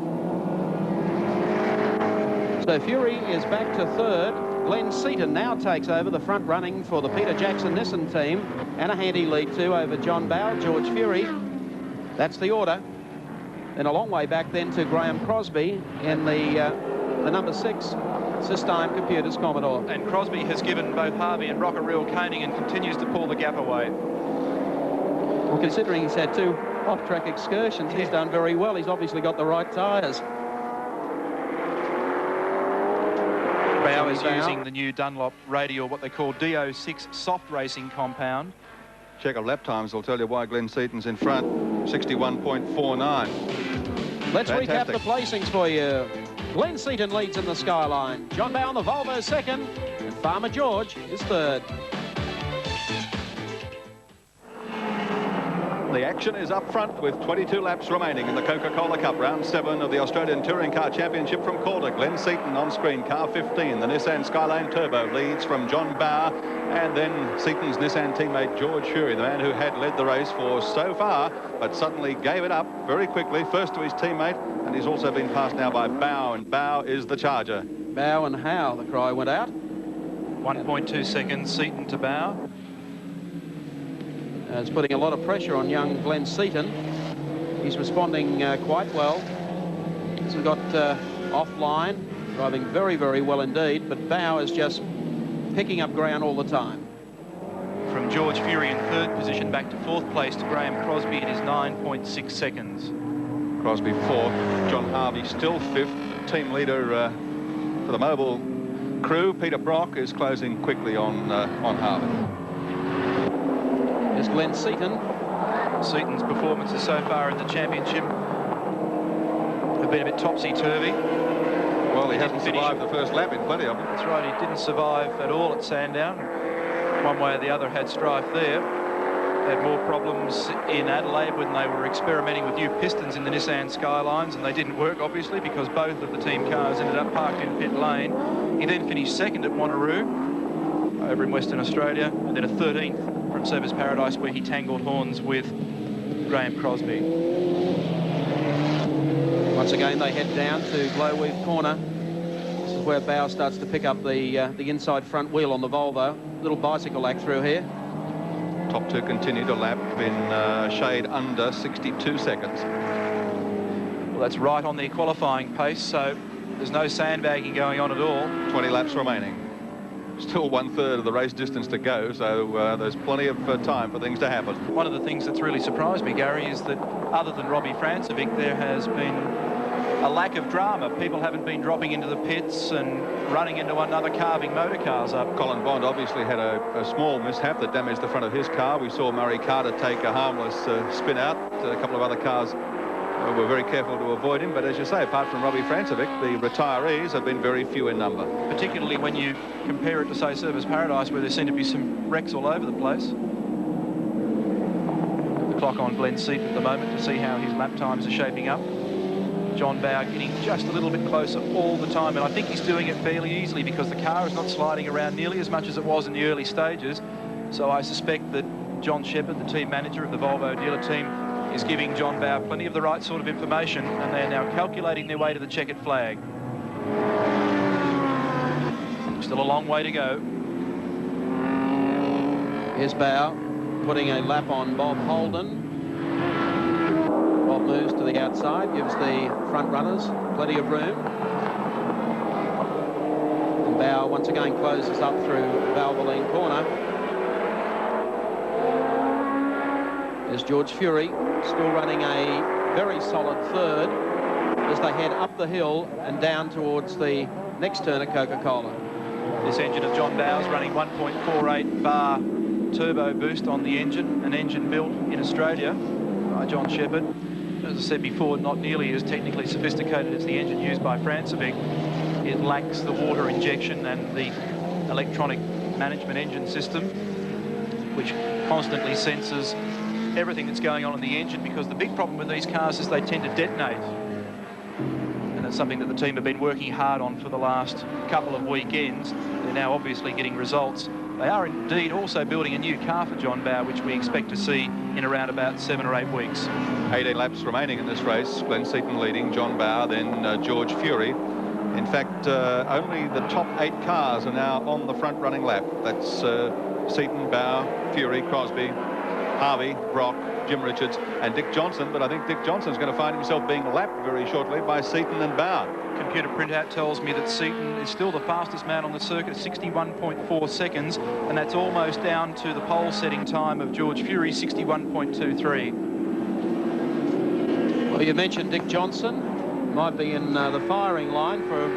F: So Fury is back to third. Glen Seaton now takes over the front running for the Peter Jackson Nissan team, and a handy lead too over John Bowe, George Fury. That's the order. Then a long way back then to Graham Crosby in the number 6 Systime Computers Commodore.
E: And Crosby has given both Harvey and Rock a real caning and continues to pull the gap away.
F: Well, considering he's had 2 off-track excursions, he's done very well. He's obviously got the right tyres.
E: Bowe is using the new Dunlop radial, what they call DO6 soft racing compound.
B: Check of lap times will tell you why Glen Seaton's in front. 61.49.
F: Let's recap the placings for you. Glen Seaton leads in the Skyline. John Bowe on the Volvo second, and Farmer George is third.
B: The action is up front with 22 laps remaining in the Coca-Cola Cup, round 7 of the Australian Touring Car Championship from Calder. Glen Seaton on screen, car 15. The Nissan Skyline Turbo leads from John Bowe, and then Seaton's Nissan teammate George Fury, the man who had led the race for so far, but suddenly gave it up very quickly, first to his teammate, and he's also been passed now by Bowe, and Bowe is the charger.
F: Bowe and how, the cry went out.
E: 1.2 seconds, Seaton to Bowe.
F: It's putting a lot of pressure on young Glen Seaton. He's responding quite well. Richards has got offline, driving very, very well indeed, but Bow is just picking up ground all the time.
E: From George Fury in 3rd position back to 4th place to Graeme Crosby, it is 9.6 seconds.
B: Crosby 4th, John Harvey still 5th. Team leader for the mobile crew, Peter Brock, is closing quickly on Harvey.
F: There's Glen Seaton.
E: Seaton's performances so far in the championship have been a bit topsy-turvy.
B: Well, he hasn't survived the first lap in plenty of them.
E: That's right, he didn't survive at all at Sandown. One way or the other had strife there. They had more problems in Adelaide when they were experimenting with new pistons in the Nissan Skylines, and they didn't work, obviously, because both of the team cars ended up parked in pit lane. He then finished 2nd at Wanneroo over in Western Australia, and then a 13th from Surfers Paradise, where he tangled horns with Graeme Crosby.
F: Once again, they head down to Glowweave Corner. This is where Bow starts to pick up the inside front wheel on the Volvo. Little bicycle act through here.
B: Top two continue to lap in shade under 62 seconds.
E: Well, that's right on their qualifying pace, so there's no sandbagging going on at all.
B: 20 laps remaining. Still 1/3 of the race distance to go, so there's plenty of time for things to happen.
E: One of the things that's really surprised me, Gary, is that other than Robbie Francevic, there has been a lack of drama. People haven't been dropping into the pits and running into another carving motor cars up.
B: Colin Bond obviously had a small mishap that damaged the front of his car. We saw Murray Carter take a harmless spin out. A couple of other cars were very careful to avoid him, but as you say, apart from Robbie Francevic, the retirees have been very few in number.
E: Particularly when you compare it to, say, Surfers Paradise, where there seem to be some wrecks all over the place. The clock on Glen Seaton at the moment to see how his lap times are shaping up. John Bow getting just a little bit closer all the time, and I think he's doing it fairly easily because the car is not sliding around nearly as much as it was in the early stages. So I suspect that John Shepherd, the team manager of the Volvo dealer team, is giving John Bow plenty of the right sort of information, and they're now calculating their way to the checkered flag. Still a long way to go.
F: Here's Bow putting a lap on Bob Holden. Bob moves to the outside, gives the front runners plenty of room. And Bow once again closes up through Valvoline Corner. There's George Fury, still running a very solid 3rd as they head up the hill and down towards the next turn at Coca-Cola.
E: This engine of John Bow's running 1.48 bar turbo boost on the engine, an engine built in Australia by John Shepherd. As I said before, not nearly as technically sophisticated as the engine used by Francevic. It lacks the water injection and the electronic management engine system, which constantly senses everything that's going on in the engine, because the big problem with these cars is they tend to detonate. And that's something that the team have been working hard on for the last couple of weekends. They're now obviously getting results. They are indeed also building a new car for John Bow, which we expect to see in around about 7 or 8 weeks.
B: 18 laps remaining in this race. Glen Seaton leading, John Bow, then George Fury. In fact, only the top 8 cars are now on the front running lap. That's Seaton, Bow, Fury, Crosby, Harvey, Brock, Jim Richards and Dick Johnson, but I think Dick Johnson's going to find himself being lapped very shortly by Seaton and Barr.
E: Computer printout tells me that Seaton is still the fastest man on the circuit, 61.4 seconds, and that's almost down to the pole setting time of George Fury, 61.23.
F: Well, you mentioned Dick Johnson. Might be in the firing line for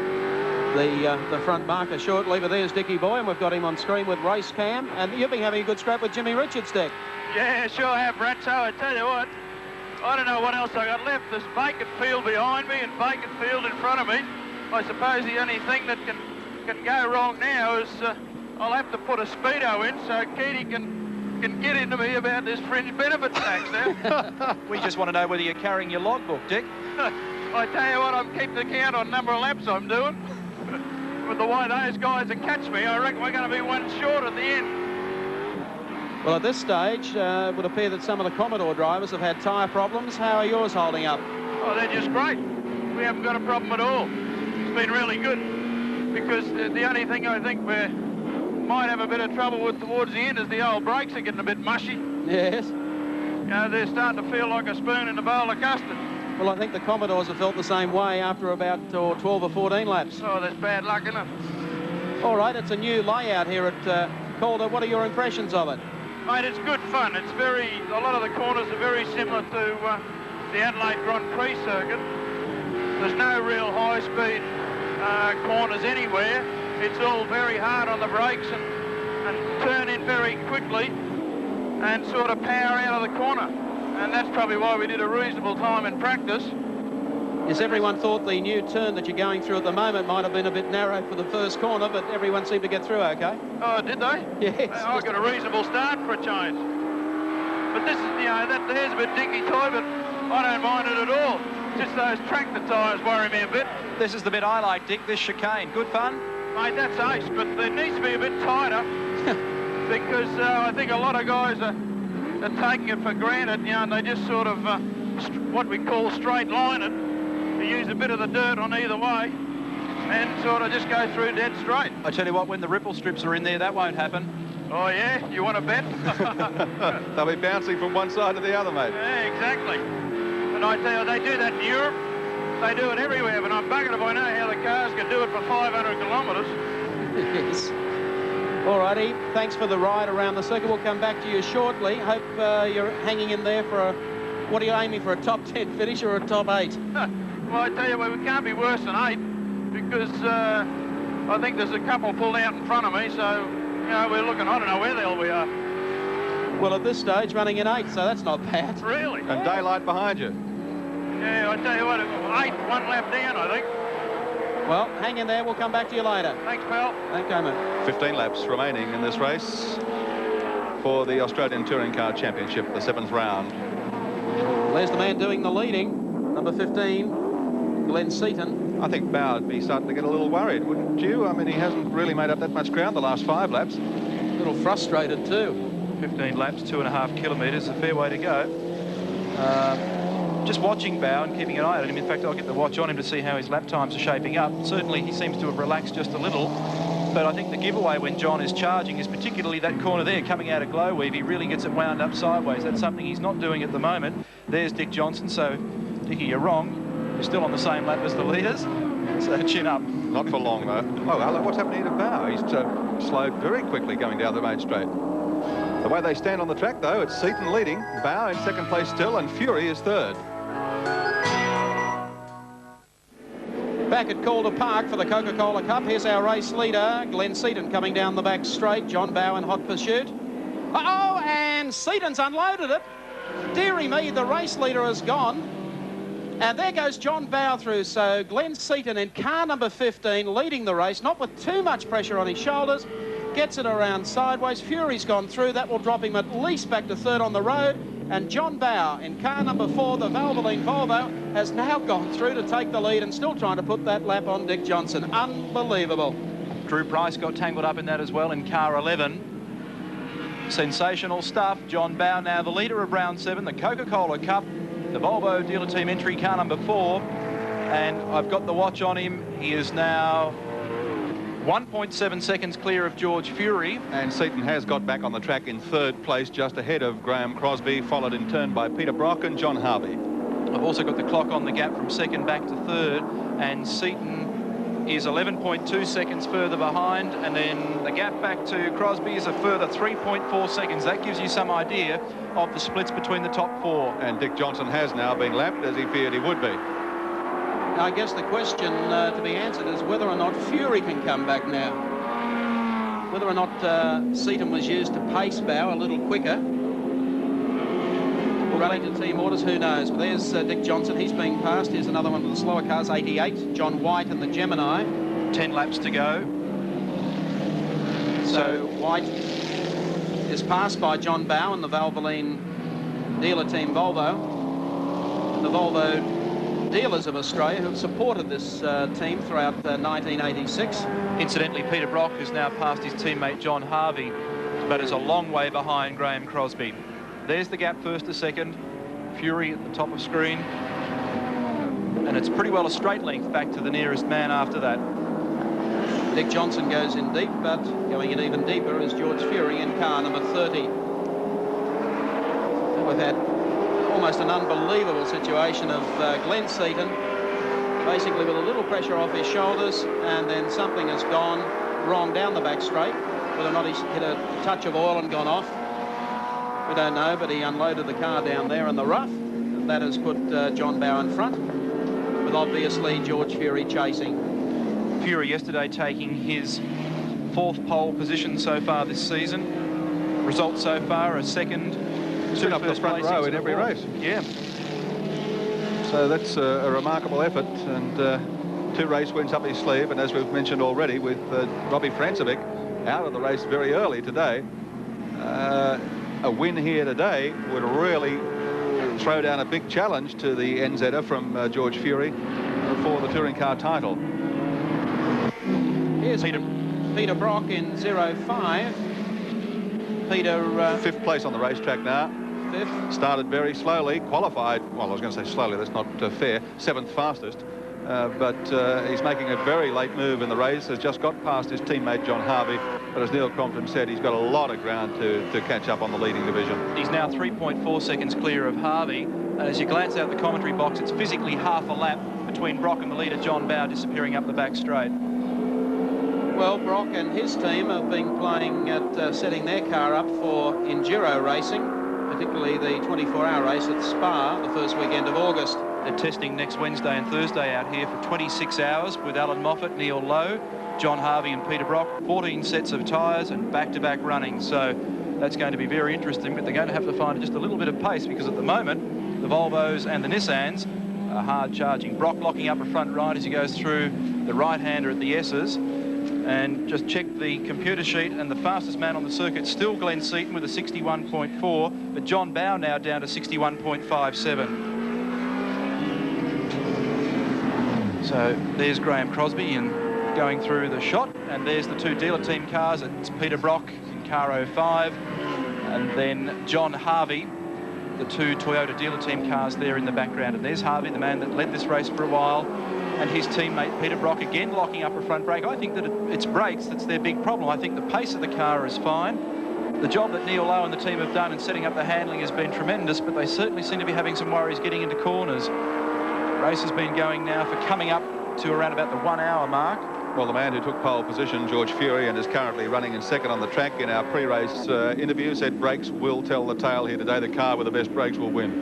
F: the front marker shortly, but there's Dickie Boy, and we've got him on screen with race cam, and you've been having a good scrap with Jimmy Richards, Dick.
G: Yeah, sure have, Brett. So I tell you what, I don't know what else I got left. There's vacant field behind me and vacant field in front of me. I suppose the only thing that can go wrong now is I'll have to put a speedo in so Keaty can get into me about this fringe benefit tax now.
E: We just want to know whether you're carrying your logbook, Dick.
G: I tell you what, I'm keeping the count on number of laps I'm doing. With the way those guys that catch me, I reckon we're going to be one short at the end.
F: Well, at this stage, it would appear that some of the Commodore drivers have had tyre problems. How are yours holding up?
G: Oh, they're just great. We haven't got a problem at all. It's been really good, because the only thing I think we might have a bit of trouble with towards the end is the old brakes are getting a bit mushy.
F: Yes.
G: You know, they're starting to feel like a spoon in a bowl of custard.
F: Well, I think the Commodores have felt the same way after about 12 or 14 laps.
H: Oh, that's bad luck, isn't it?
F: All right, it's a new layout here at Calder. What are your impressions of it?
H: Mate, it's good fun. It's a lot of the corners are very similar to the Adelaide Grand Prix circuit. There's no real high-speed corners anywhere. It's all very hard on the brakes and turn in very quickly and sort of power out of the corner. And that's probably why we did a reasonable time in practice.
F: Yes, everyone thought the new turn that you're going through at the moment might have been a bit narrow for the first corner, but everyone seemed to get through okay.
H: Oh, did they?
F: Yes.
H: I got a reasonable start for a change. But this is, you know, that there's a bit dinky toy, but I don't mind it at all. Just those tractor tyres worry me a bit.
E: This is the bit I like, Dick, this chicane. Good fun?
H: Mate, that's ace, but there needs to be a bit tighter because I think a lot of guys are taking it for granted, you know, and they just sort of what we call straight line it. You use a bit of the dirt on either way and sort of just go through dead straight.
E: I tell you what, when the ripple strips are in there, that won't happen.
H: Oh, yeah? You want to bet?
B: They'll be bouncing from one side to the other, mate.
H: Yeah, exactly. And I tell you, they do that in Europe. They do it everywhere, but I'm buggered if I know how the cars can do it for 500 kilometres.
F: Yes. All righty, thanks for the ride around the circuit. We'll come back to you shortly. Hope you're hanging in there for what are you aiming for, a top 10 finish or a top 8?
H: Well, I tell you what, we can't be worse than 8 because I think there's a couple pulled out in front of me, so, you know, we're looking, I don't know where the hell we are.
F: Well, at this stage, running in 8, so that's not bad.
H: Really?
B: And daylight behind you.
H: Yeah, I tell you what, 8, 1 lap down, I think.
F: Well, hang in there. We'll come back to you later.
H: Thanks, pal.
F: Thank you, mate.
B: 15 laps remaining in this race for the Australian Touring Car Championship, the 7th round.
F: There's the man doing the leading, number 15, Glen Seaton.
B: I think Barr would be starting to get a little worried, wouldn't you? I mean, he hasn't really made up that much ground the last 5 laps.
F: A little frustrated too.
E: 15 laps, 2.5 kilometres, a fair way to go. Just watching Bow and keeping an eye on him. In fact, I'll get the watch on him to see how his lap times are shaping up. Certainly, he seems to have relaxed just a little. But I think the giveaway when John is charging is particularly that corner there coming out of Glowweave. He really gets it wound up sideways. That's something he's not doing at the moment. There's Dick Johnson. So, Dickie, you're wrong. You're still on the same lap as the leaders. So, chin up.
B: Not for long, though. Oh, Allan, what's happening to Bow? He's slowed very quickly going down the main straight. The way they stand on the track, though, it's Seaton leading, Bow in 2nd place still, and Fury is 3rd.
F: Back at Calder Park for the Coca-Cola Cup. Here's our race leader, Glen Seaton, coming down the back straight. John Bow in hot pursuit. Uh-oh, and Seaton's unloaded it. Deary me, the race leader has gone. And there goes John Bow through. So Glen Seaton in car number 15, leading the race, not with too much pressure on his shoulders. Gets it around sideways. Fury's gone through. That will drop him at least back to 3rd on the road. And John Bow in car number 4, the Valvoline Volvo, has now gone through to take the lead and still trying to put that lap on Dick Johnson. Unbelievable.
E: Drew Price got tangled up in that as well in car 11. Sensational stuff. John Bow now the leader of round 7, the Coca-Cola Cup, the Volvo dealer team entry car number 4. And I've got the watch on him. He is now 1.7 seconds clear of George Fury.
B: And Seaton has got back on the track in 3rd place, just ahead of Graeme Crosby, followed in turn by Peter Brock and John Harvey.
E: I've also got the clock on the gap from 2nd back to 3rd, and Seaton is 11.2 seconds further behind, and then the gap back to Crosby is a further 3.4 seconds. That gives you some idea of the splits between the top 4.
B: And Dick Johnson has now been lapped, as he feared he would be.
F: I guess the question to be answered is whether or not Fury can come back now. Whether or not Seaton was used to pace Bow a little quicker. Running to team orders, who knows? But there's Dick Johnson. He's being passed. Here's another one of the slower cars, 88. John White and the Gemini.
E: 10 laps to go.
F: So White is passed by John Bow and the Valvoline dealer team Volvo. The Volvo dealers of Australia who have supported this team throughout 1986.
E: Incidentally, Peter Brock has now passed his teammate John Harvey, but is a long way behind Graeme Crosby. There's the gap 1st to 2nd. Fury at the top of screen. And it's pretty well a straight length back to the nearest man after that.
F: Dick Johnson goes in deep, but going in even deeper is George Fury in car number 30. We've had almost an unbelievable situation of Glen Seaton, basically with a little pressure off his shoulders, and then something has gone wrong down the back straight. Whether or not he's hit a touch of oil and gone off, we don't know, but he unloaded the car down there in the rough, and that has put John Bowe in front, with obviously George Fury chasing.
E: Fury yesterday taking his 4th pole position so far this season. Results so far are second,
B: Stood up the front row in every race.
E: Yeah.
B: So that's a remarkable effort, and 2 race wins up his sleeve. And as we've mentioned already, with Robbie Francevic out of the race very early today, a win here today would really throw down a big challenge to the NZer from George Fury for the touring car title.
F: Here's Peter Brock in 05. Peter...
B: 5th place on the racetrack now.
F: 5th.
B: Started very slowly, qualified, well, I was going to say slowly, that's not fair, 7th fastest. But he's making a very late move in the race, has just got past his teammate John Harvey, but as Neil Crompton said, he's got a lot of ground to catch up on the leading division.
E: He's now 3.4 seconds clear of Harvey, and as you glance out the commentary box, it's physically half a lap between Brock and the leader John Bowe disappearing up the back straight.
F: Well, Brock and his team have been playing at setting their car up for enduro racing, particularly the 24-hour race at Spa the first weekend of August.
E: They're testing next Wednesday and Thursday out here for 26 hours with Alan Moffat, Neil Lowe, John Harvey and Peter Brock, 14 sets of tyres and back-to-back running. So that's going to be very interesting, but they're going to have to find just a little bit of pace, because at the moment the Volvos and the Nissans are hard charging. Brock locking up a front right as he goes through the right-hander at the S's. And just check the computer sheet, and the fastest man on the circuit still Glen Seaton with a 61.4, but John Bowe now down to 61.57. So there's Graeme Crosby and going through the shot, and there's the 2 dealer team cars. It's Peter Brock in car 05, and then John Harvey, the 2 Toyota dealer team cars there in the background. And there's Harvey, the man that led this race for a while, and his teammate Peter Brock again locking up a front brake. I think that it's brakes that's their big problem. I think the pace of the car is fine. The job that Neil Lowe and the team have done in setting up the handling has been tremendous, but they certainly seem to be having some worries getting into corners. The race has been going now for coming up to around about the 1 hour mark.
B: Well, the man who took pole position, George Fury, and is currently running in second on the track, in our pre-race interview said brakes will tell the tale here today. The car with the best brakes will win.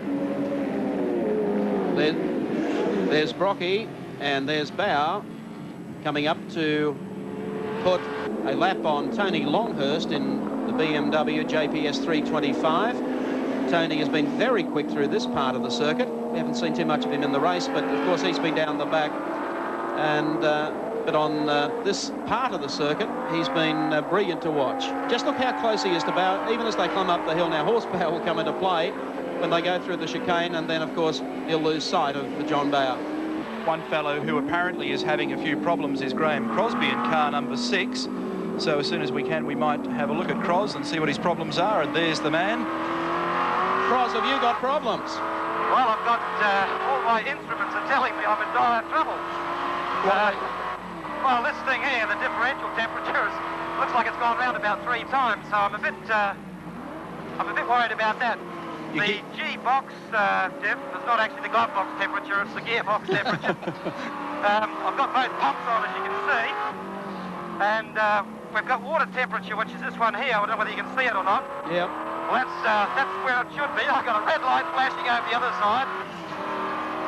F: There's Brocky, and there's Bowe coming up to put a lap on Tony Longhurst in the BMW JPS 325. Tony has been very quick through this part of the circuit. We haven't seen too much of him in the race, but of course he's been down the back. And but on this part of the circuit, he's been brilliant to watch. Just look how close he is to Bowe, even as they climb up the hill. Now horsepower will come into play when they go through the chicane, and then of course he'll lose sight of John Bowe.
E: One fellow who apparently is having a few problems is Graeme Crosby in car number 6. So as soon as we can, we might have a look at Cros and see what his problems are. And there's the man.
F: Cros, have you got problems?
G: Well, I've got all my instruments are telling me I'm in dire trouble. Well, this thing here, the differential temperature looks like it's gone round about 3 times, so I'm a bit worried about that. The G-box diff is not actually the glove box temperature, it's the gearbox temperature. I've got both pumps on, as you can see, and we've got water temperature, which is this one here. I don't know whether you can see it or not.
F: Yep.
G: Well, that's where it should be. I've got a red light flashing over the other side,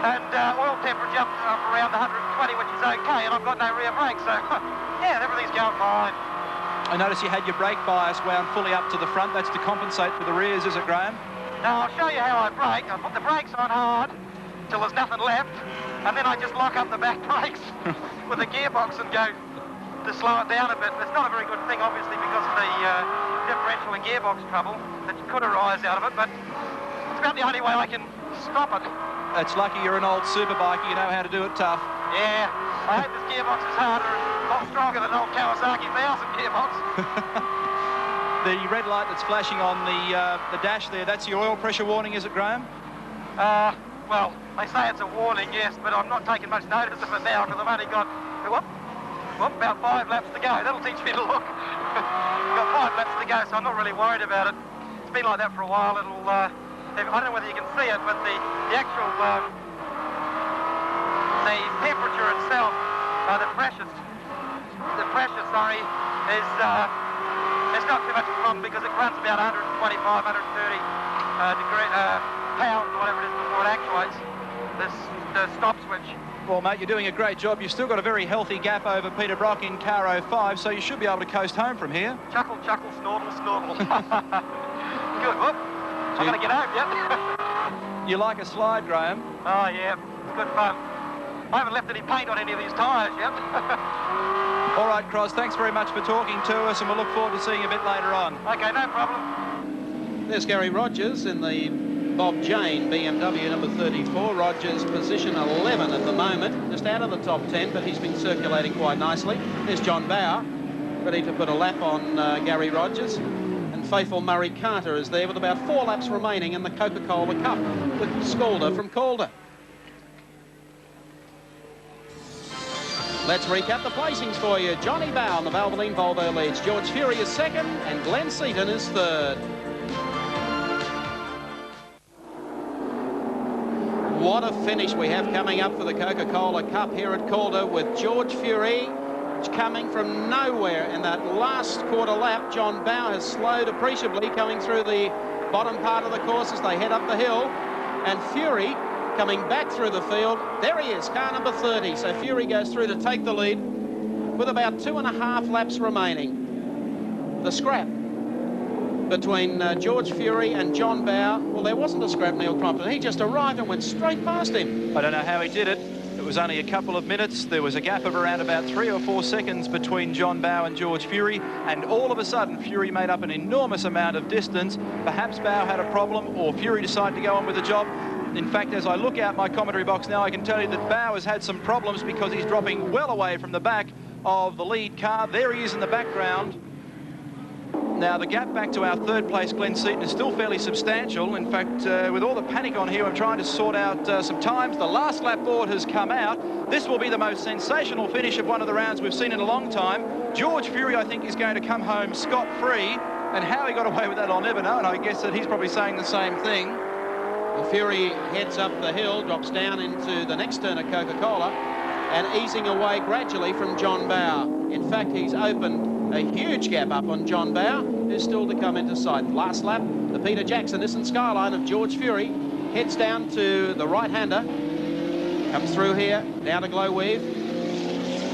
G: and oil temperature up around 120, which is okay, and I've got no rear brakes, so yeah, everything's going fine.
E: I notice you had your brake bias wound fully up to the front. That's to compensate for the rears, is it, Graeme?
G: Now, I'll show you how I brake. I put the brakes on hard till there's nothing left, and then I just lock up the back brakes with the gearbox and go to slow it down a bit. It's not a very good thing, obviously, because of the differential and gearbox trouble that could arise out of it, but it's about the only way I can stop it.
E: It's lucky you're an old superbiker. You know how to do it tough.
G: Yeah, I hope this gearbox is harder and a lot stronger than an old Kawasaki 1000 gearbox.
E: The red light that's flashing on the dash there, that's your oil pressure warning, is it, Graeme?
G: Well, they say it's a warning, yes, but I'm not taking much notice of it now because I've only got, about 5 laps to go. That'll teach me to look. Got 5 laps to go, so I'm not really worried about it. It's been like that for a while. I don't know whether you can see it, but the actual the temperature itself, the pressure, sorry, is it's not too much of a problem because it runs about 125, 130 pounds, whatever it is, before it actuates the stop switch.
E: Well, mate, you're doing a great job. You've still got a very healthy gap over Peter Brock in car 05, so you should be able to coast home from here.
G: Chuckle, chuckle, snortle, snortle. Good, whoop. I'm going to get home yet.
E: You like a slide, Graeme?
G: Oh, yeah, it's good fun. I haven't left any paint on any of these tyres yet.
E: All right, Cross, thanks very much for talking to us, and we'll look forward to seeing you a bit later on.
G: OK, no problem.
F: There's Garry Rogers in the Bob Jane BMW number 34. Rogers position 11 at the moment, just out of the top 10, but he's been circulating quite nicely. There's John Barr, ready to put a lap on Garry Rogers. And faithful Murray Carter is there with about 4 laps remaining in the Coca-Cola Cup with SCALDER from Calder. Let's recap the placings for you. Johnny Bow on the Valvoline Volvo leads. George Fury is second, and Glen Seaton is third. What a finish we have coming up for the Coca-Cola Cup here at Calder with George Fury coming from nowhere in that last quarter lap. John Bow has slowed appreciably coming through the bottom part of the course as they head up the hill. And Fury coming back through the field. There he is, car number 30. So Fury goes through to take the lead with about 2.5 laps remaining. The scrap between George Fury and John Bow. Well, there wasn't a scrap, Neil Crompton. He just arrived and went straight past him.
E: I don't know how he did it. It was only a couple of minutes. There was a gap of around about 3 or 4 seconds between John Bow and George Fury, and all of a sudden Fury made up an enormous amount of distance. Perhaps Bow had a problem, or Fury decided to go on with the job. In fact, as I look out my commentary box now, I can tell you that Bow has had some problems because he's dropping well away from the back of the lead car. There he is in the background. Now, the gap back to our third place, Glen Seaton, is still fairly substantial. In fact, with all the panic on here, I'm trying to sort out some times. The last lap board has come out. This will be the most sensational finish of one of the rounds we've seen in a long time. George Fury, I think, is going to come home scot-free. And how he got away with that, I'll never know. And I guess that he's probably saying the same thing.
F: Well, Fury heads up the hill, drops down into the next turn of Coca-Cola, and easing away gradually from John Bow. In fact, he's opened a huge gap up on John Bow, who's still to come into sight. Last lap, the Peter Jackson Nissan Skyline of George Fury heads down to the right-hander, comes through here, down to Glow Weave.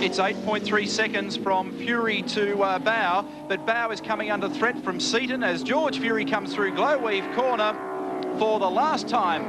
E: It's 8.3 seconds from Fury to Bow, but Bow is coming under threat from Seaton as George Fury comes through Glow Weave corner for the last time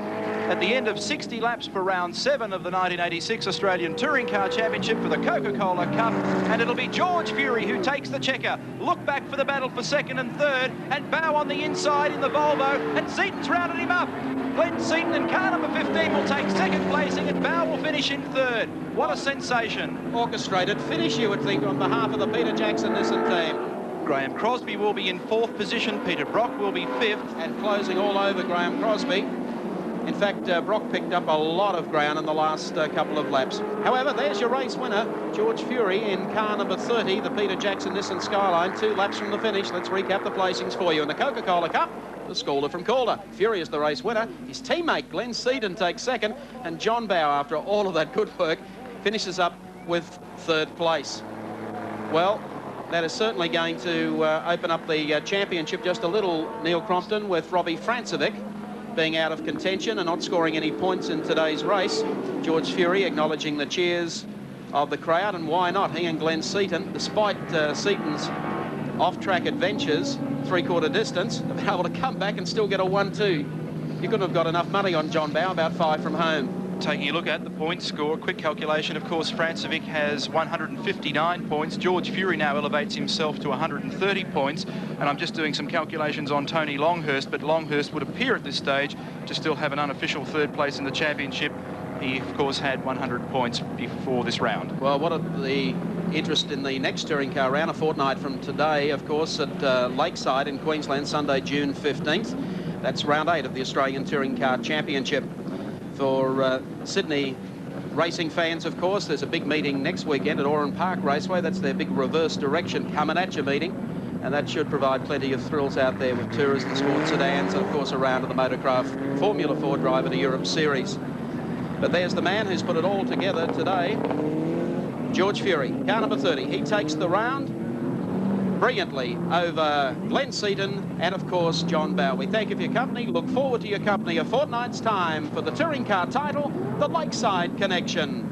E: at the end of 60 laps for round 7 of the 1986 Australian Touring Car Championship for the Coca-Cola Cup, and it'll be George Fury who takes the checker. Look back for the battle for second and third, and Bow on the inside in the Volvo, and Seaton's rounded him up. Glen Seaton in car number 15 will take second placing, and Bow will finish in third. What a sensation.
F: Orchestrated finish, you would think, on behalf of the Peter Jackson Nissan team.
E: Graeme Crosby will be in 4th position, Peter Brock will be 5th.
F: And closing all over Graeme Crosby. In fact, Brock picked up a lot of ground in the last couple of laps. However, there's your race winner, George Fury in car number 30, the Peter Jackson Nissan Skyline, 2 laps from the finish. Let's recap the placings for you. In the Coca-Cola Cup, the SCALDER from Calder. Fury is the race winner. His teammate, Glen Seaton, takes second. And John Bow, after all of that good work, finishes up with 3rd place. Well, that is certainly going to open up the championship just a little, Neil Crompton, with Robbie Francevic being out of contention and not scoring any points in today's race. George Fury acknowledging the cheers of the crowd, and why not? He and Glen Seaton, despite Seaton's off-track adventures, 3/4 distance, have been able to come back and still get a 1-2. You couldn't have got enough money on John Bow, about 5 from home.
E: Taking a look at the point score, quick calculation, of course, Francevic has 159 points. George Fury now elevates himself to 130 points. And I'm just doing some calculations on Tony Longhurst, but Longhurst would appear at this stage to still have an unofficial 3rd place in the championship. He, of course, had 100 points before this round.
F: Well, what are the interest in the next touring car round, a fortnight from today, of course, at Lakeside in Queensland, Sunday, June 15th. That's round 8 of the Australian Touring Car Championship. For Sydney racing fans, of course, there's a big meeting next weekend at Oran Park Raceway. That's their big reverse direction coming at you meeting. and that should provide plenty of thrills out there with tourism sports sedans and, of course, a round of the motorcraft Formula 4 driver to Europe Series. But there's the man who's put it all together today, George Fury, car number 30. He takes the round brilliantly over Glen Seaton and, of course, John Barr. We thank you for your company. Look forward to your company a fortnight's time for the touring car title, the Lakeside Connection.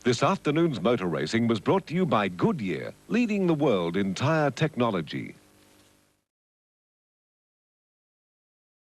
I: This afternoon's motor racing was brought to you by Goodyear, leading the world in tyre technology.